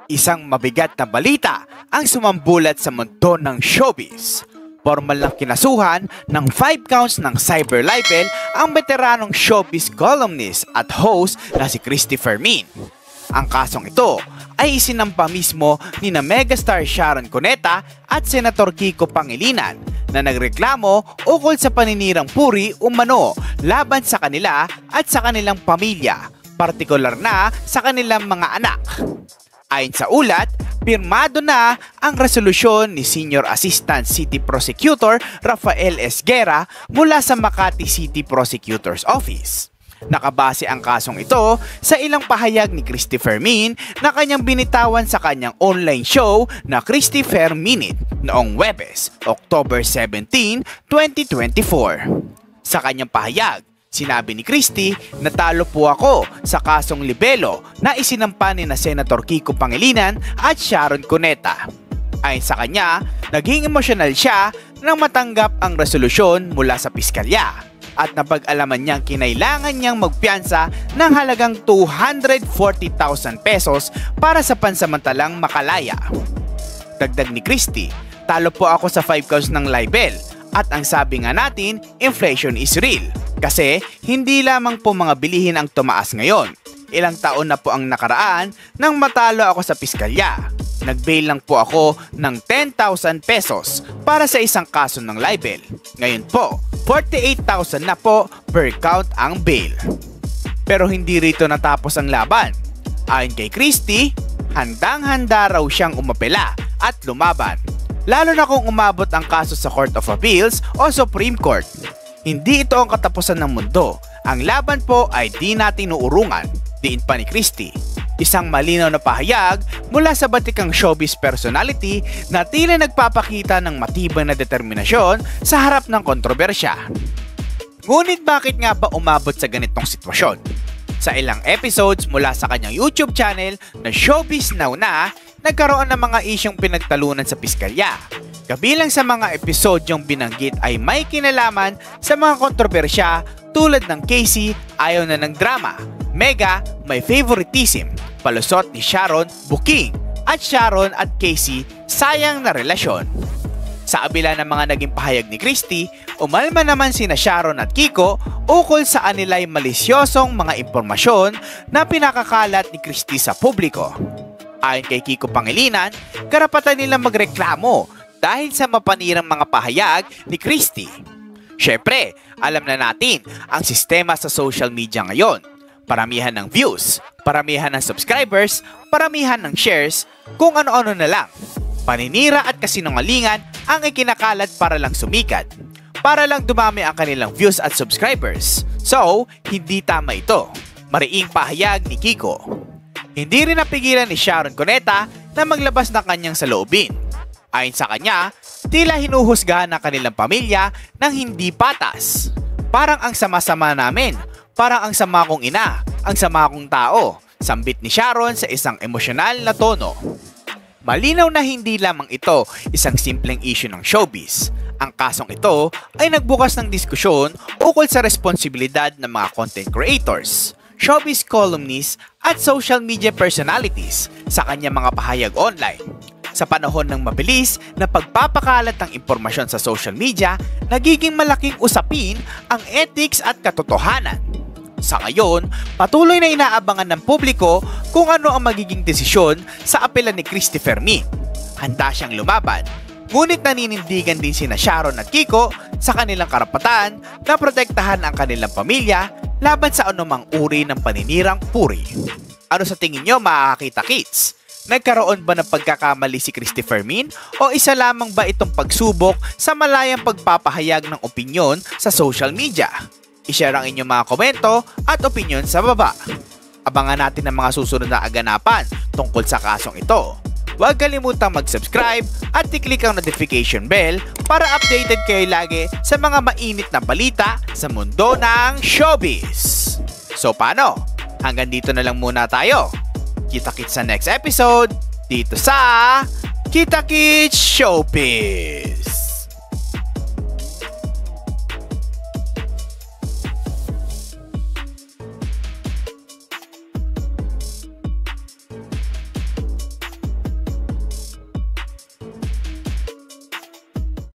Isang mabigat na balita ang sumambulat sa mundo ng showbiz. Formal ng kinasuhan ng 5 counts ng cyber libel ang veteranong showbiz columnist at host na si Christy Fermin. Ang kasong ito ay isinampa mismo ni na megastar Sharon Cuneta at Senator Kiko Pangilinan na nagreklamo ukol sa paninirang puri umano laban sa kanila at sa kanilang pamilya, partikular na sa kanilang mga anak. Ayon sa ulat, pirmado na ang resolusyon ni Senior Assistant City Prosecutor Rafael Esguera mula sa Makati City Prosecutor's Office. Nakabase ang kasong ito sa ilang pahayag ni Christy Fermin na kanyang binitawan sa kanyang online show na Christy Fer Minute noong Huwebes, October 17, 2024. Sa kanyang pahayag, sinabi ni Christy na talo po ako sa kasong libelo na isinampa ni na Senator Kiko Pangilinan at Sharon Cuneta. Ayon sa kanya, naging emosyonal siya nang matanggap ang resolusyon mula sa piskalya at napag-alaman niyang kinailangan niyang magpiyansa ng halagang 240,000 pesos para sa pansamantalang makalaya. Dagdag ni Christy, talo po ako sa 5 counts ng libel at ang sabi nga natin, inflation is real. Kasi hindi lamang po mga bilihin ang tumaas ngayon. Ilang taon na po ang nakaraan nang matalo ako sa piskalya. Nag-bail lang po ako ng 10,000 pesos para sa isang kaso ng libel. Ngayon po, 48,000 na po per count ang bail. Pero hindi rito natapos ang laban. Ayon kay Christy, handang-handa raw siyang umapela at lumaban. Lalo na kung umabot ang kaso sa Court of Appeals o Supreme Court. Hindi ito ang katapusan ng mundo. Ang laban po ay di natin uurungan, diin pa ni Christy. Isang malinaw na pahayag mula sa batikang showbiz personality na tila nagpapakita ng matibay na determinasyon sa harap ng kontrobersya. Ngunit bakit nga ba umabot sa ganitong sitwasyon? Sa ilang episodes mula sa kanyang YouTube channel na Showbiz Now na, nagkaroon ng mga isyong pinagtalunan sa piskalya. Kabilang sa mga episodyong binanggit ay may kinalaman sa mga kontrobersya tulad ng Casey ayaw na ng drama, Mega may favoritism, palusot ni Sharon booking, at Sharon at Casey sayang na relasyon. Sa kabila ng mga naging pahayag ni Christy, umalma naman sina Sharon at Kiko ukol sa kanila'y malisyosong mga impormasyon na pinakakalat ni Christy sa publiko. Ayon kay Kiko Pangilinan, karapatan nilang magreklamo dahil sa mapanirang mga pahayag ni Christy. Syempre, alam na natin ang sistema sa social media ngayon. Paramihan ng views, paramihan ng subscribers, paramihan ng shares, kung ano-ano na lang. Paninira at kasinungalingan ang ikinakalat para lang sumikat, para lang dumami ang kanilang views at subscribers. So, hindi tama ito. Mariing pahayag ni Kiko. Hindi rin napigilan ni Sharon Cuneta na maglabas ng kanyang saloobin. Ayon sa kanya, tila hinuhusgahan ng kanilang pamilya ng hindi patas. Parang ang sama-sama namin, parang ang sama kong ina, ang sama kong tao, sambit ni Sharon sa isang emosyonal na tono. Malinaw na hindi lamang ito isang simpleng issue ng showbiz. Ang kasong ito ay nagbukas ng diskusyon ukol sa responsibilidad ng mga content creators, showbiz columnists at social media personalities sa kanyang mga pahayag online. Sa panahon ng mabilis na pagpapakalat ng impormasyon sa social media, nagiging malaking usapin ang ethics at katotohanan. Sa ngayon, patuloy na inaabangan ng publiko kung ano ang magiging desisyon sa apela ni Christy Fermin. Handa siyang lumaban, ngunit naninindigan din sina Sharon at Kiko sa kanilang karapatan na protektahan ang kanilang pamilya laban sa anumang uri ng paninirang puri. Ano sa tingin nyo, mga Kita-Kits? Nagkaroon ba ng pagkakamali si Christy Fermin o isa lamang ba itong pagsubok sa malayang pagpapahayag ng opinyon sa social media? I-share ang inyong mga komento at opinyon sa baba. Abangan natin ang mga susunod na aganapan tungkol sa kasong ito. Huwag kalimutang mag-subscribe at i-click ang notification bell para updated kayo lagi sa mga mainit na balita sa mundo ng showbiz. So paano? Hanggang dito na lang muna tayo. Kita-kits sa next episode dito sa Kita-Kits Showbiz.